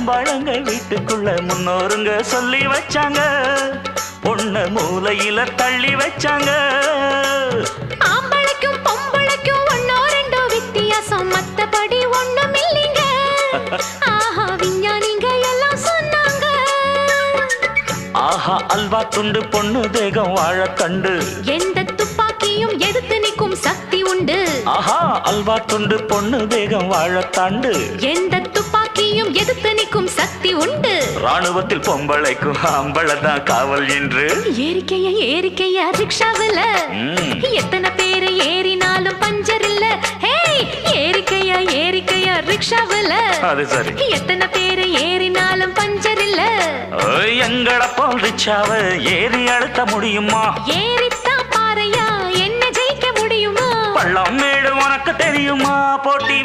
மாம்பழங்க வீட்டுக்குள்ள முன்னோருங்க சொல்லி வச்சாங்க, பொண்ண மூலையில தள்ளி வச்சாங்க. ஆம்பளைக்கும் பொம்பளைக்கும் ஒன்னோ ரெண்டோ வித்தியாசம், மத்தபடி ஒண்ணும் இல்லைங்க. ஆஹா விஞ்ஞானிங்க எல்லாம் சொன்னாங்க. ஆஹா அல்வா துண்டு பொண்ணு தேகம் வாழத்தண்டு, எந்த துப்பாக்கியும் எதிர்த்து நிற்கும் சக்தி உண்டு. ஆஹா அல்வா துண்டு பொண்ணு தேகம் வாழத்தாண்டு, எந்த துப்பாக்கியும் எதிர்த்து நிற்கும் சக்தி உண்டு. ராணுவத்தில் பொம்பளைக்கும் ஆம்பளதான் காவல் என்று. ஏறிக்கைய ஏறிக்கைய ரிக்ஷாவில எத்தனை பேரு ஏறினாலும் பஞ்சர் இல்ல. ஏறிக்கைய ஏறிக்கைய ரிக்ஷாவில அது சரி, எத்தனை பேரு ஏறினாலும் பஞ்சர் இல்ல. எங்களை போல் ரிச்சாவ ஏறி அழுத்த முடியுமா? ஏறித்தான் பாறையா என்ன ஜெயிக்க முடியுமா? பள்ளம் மேடு உனக்கு தெரியுமா? போட்டி